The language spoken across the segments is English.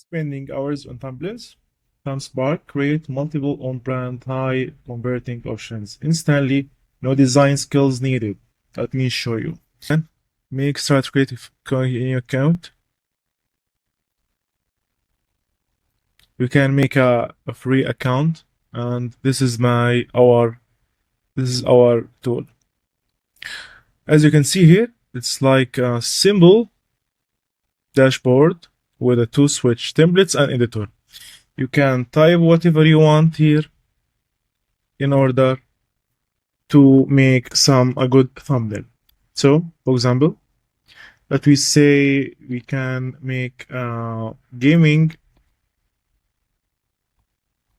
spending hours on templates. Thumbspark create multiple on-brand high converting options instantly. No design skills needed. Let me show you. Make start creative new account. You can make a free account, and this is our tool. As you can see here, it's like a simple dashboard with a two switch templates and editor. You can type whatever you want here in order to make a good thumbnail. So, for example, let we say we can make a gaming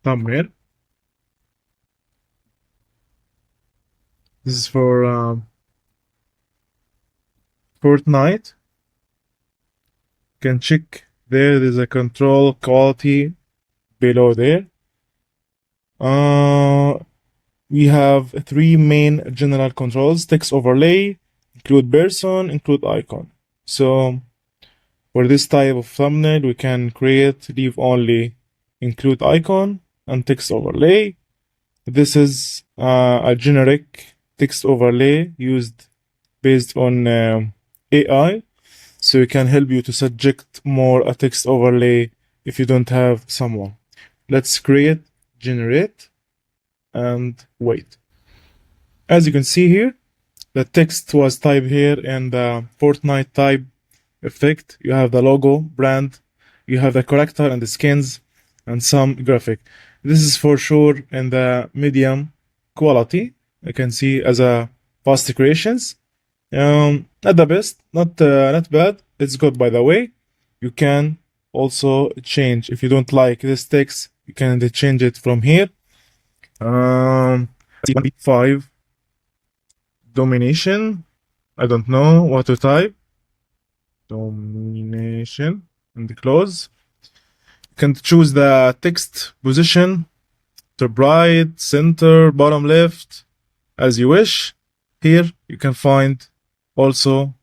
thumbnail. This is for Fortnite. You can check there's a control quality below there. We have three main general controls: text overlay, include person, include icon. So for this type of thumbnail, we can leave only include icon and text overlay. This is a generic text overlay used based on AI. So it can help you to suggest more a text overlay if you don't have someone. Let's generate, and wait. As you can see here, the text was typed here in the Fortnite type effect. You have the logo, brand, you have the character and the skins, and some graphic. This is for sure in the medium quality. You can see as a fast creations. Not the best, not bad. It's good, by the way. You can also change if you don't like this text. You can change it from here. 5 domination. I don't know what to type. Domination and close. You can choose the text position, top right, center, bottom left, as you wish. Here you can find also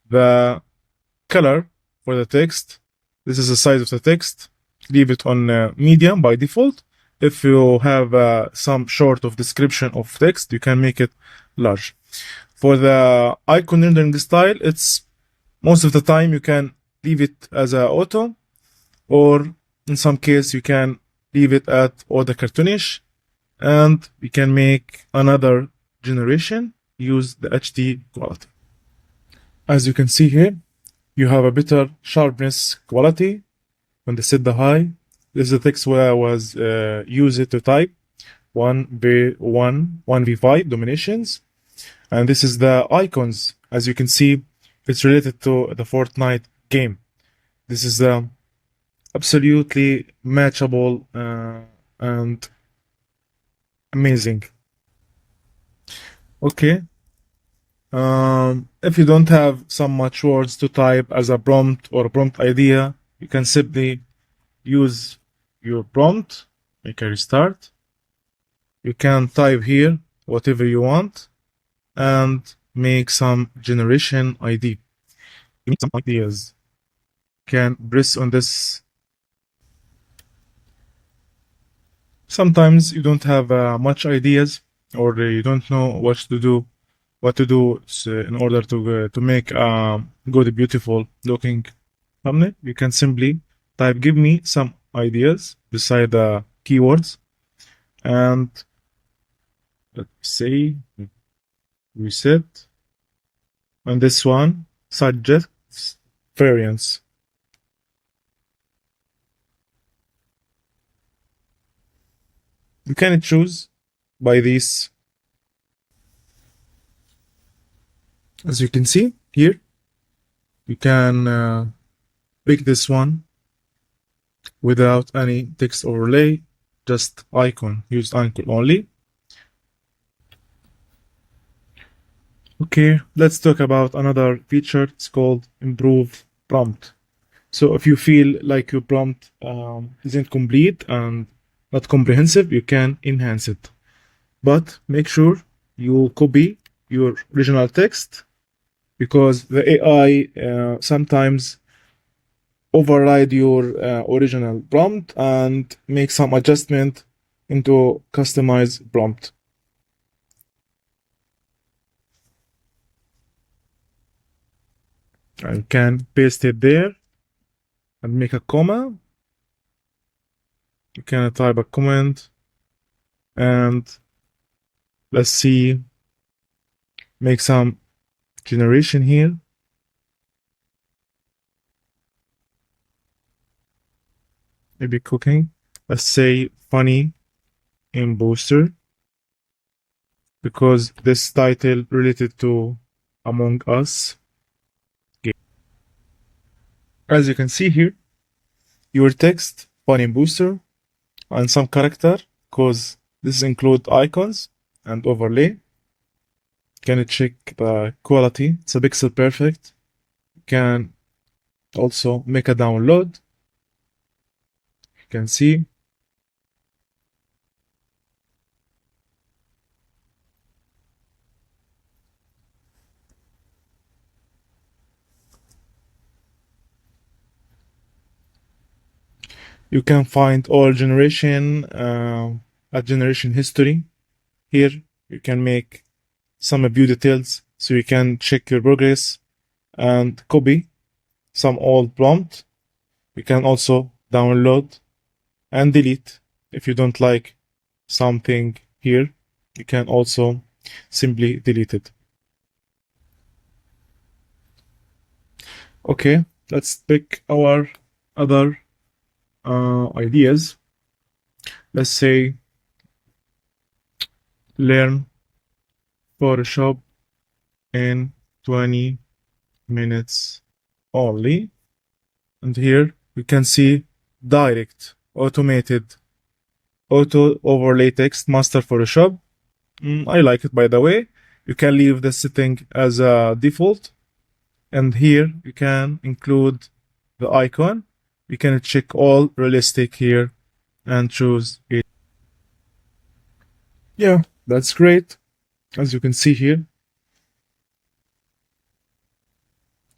the color for the text. This is the size of the text. Leave it on medium by default. If you have some short of description of text, you can make it large. For the icon rendering style, it's most of the time you can leave it as a auto, or in some case you can leave it at auto cartoonish, and we can make another generation, use the HD quality. As you can see here, you have a better sharpness quality when they set the high. This is the text where I was used to type 1v5 dominations, and this is the icons. As you can see, it's related to the Fortnite game. This is absolutely matchable and amazing. Okay. If you don't have some much words to type as a prompt or a prompt idea, you can simply use your prompt, make a restart. You can type here whatever you want and make some generation ID. You need some ideas. You can press on this. Sometimes you don't have much ideas, or you don't know what to do in order to make a good, beautiful looking thumbnail. You can simply type give me some ideas beside the keywords, and let's say reset, and this one suggests variants. You can choose by these. As you can see here, you can pick this one without any text overlay, just icon, use icon only. Okay, let's talk about another feature. It's called improve prompt. So if you feel like your prompt isn't complete and not comprehensive, you can enhance it. But make sure you copy your original text, because the AI sometimes override your original prompt and make some adjustment into customized prompt. I can paste it there and make a comma. You can type a comment and let's see, make some generation here. Maybe cooking. Let's say funny imposter, because this title related to Among Us game. As you can see here, your text, funny booster, and some character, because this include icons and overlay. Can check the quality? It's a pixel perfect. You can also make a download. You can see. You can find all generation, a generation history. Here you can make some view details, so you can check your progress and copy some old prompt. You can also download and delete if you don't like something here. You can also simply delete it. Okay, let's pick our other ideas. Let's say learn Photoshop in 20 minutes only. And here we can see direct automated auto overlay text master Photoshop. I like it, by the way. You can leave the setting as a default, and here you can include the icon. You can check all realistic here and choose it. Yeah, that's great. As you can see here,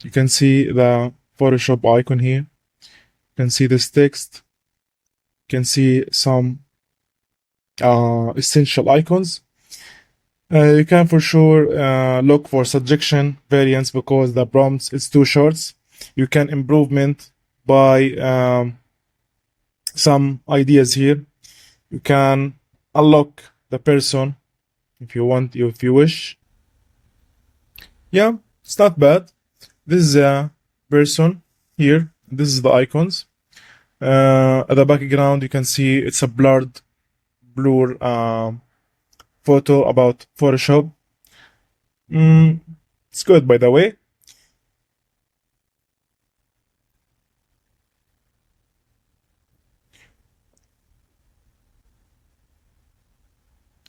you can see the Photoshop icon here. You can see this text. You can see some essential icons. You can for sure look for suggestion variants, because the prompts is too short. You can improvement by some ideas here. You can unlock the person if you want, if you wish. Yeah, it's not bad. This is a person here. This is the icons. At the background, you can see it's a blur photo about Photoshop. It's good, by the way.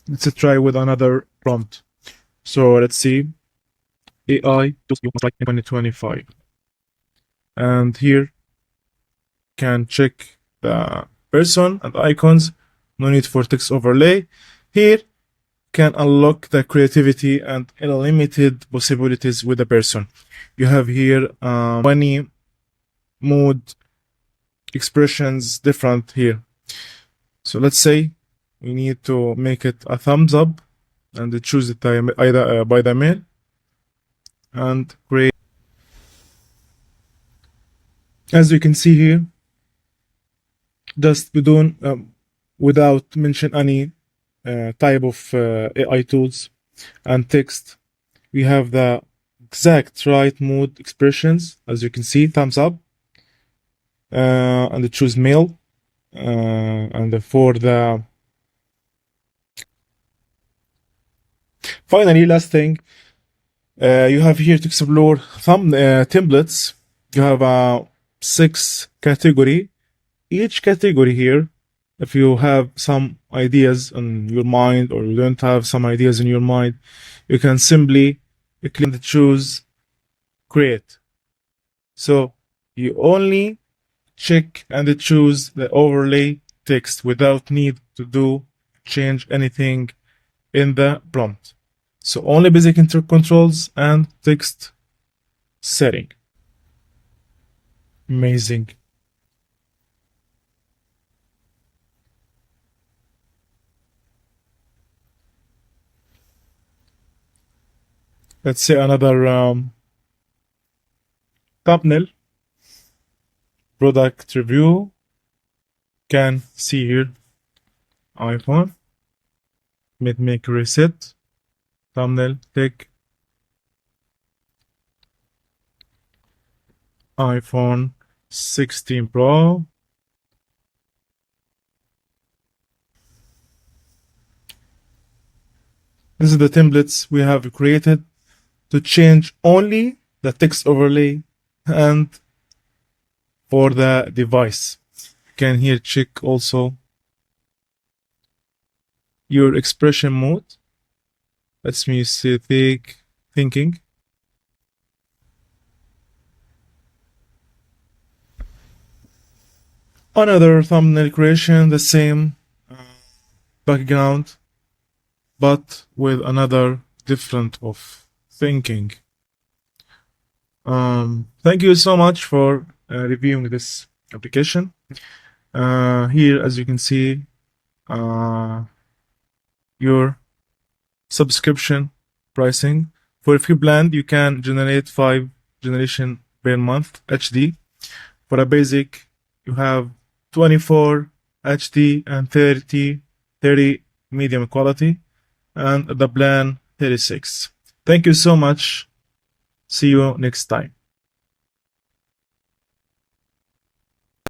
Let's try with another prompt. So let's see. AI tools you must like in 2025. And here can check the person and icons. No need for text overlay. Here can unlock the creativity and unlimited possibilities with the person. You have here many mood expressions different here. So let's say we need to make it a thumbs up, and choose it either by the mail and create. As you can see here, just without mention any type of AI tools and text, we have the exact right mood expressions. As you can see, thumbs up, and choose mail, and for the finally last thing, you have here to explore some templates. You have 6 category. Each category here, if you have some ideas in your mind or you don't have some ideas in your mind, you can simply click and choose create. So you only check and choose the overlay text without need to change anything in the prompt. So only basic controls and text setting. Amazing. Let's say another thumbnail. Product review. Can see here iPhone. Make reset. Thumbnail. Take iPhone 16 Pro. This is the templates we have created to change only the text overlay and for the device. You can here check also your expression mode. Let me see thinking. Another thumbnail creation, the same background, but with another different of thinking. Thank you so much for reviewing this application. Here, as you can see, your subscription pricing. For a free plan, you can generate 5 generation per month HD. For a basic, you have 24 HD and 30 medium quality, and the plan 36. Thank you so much. See you next time.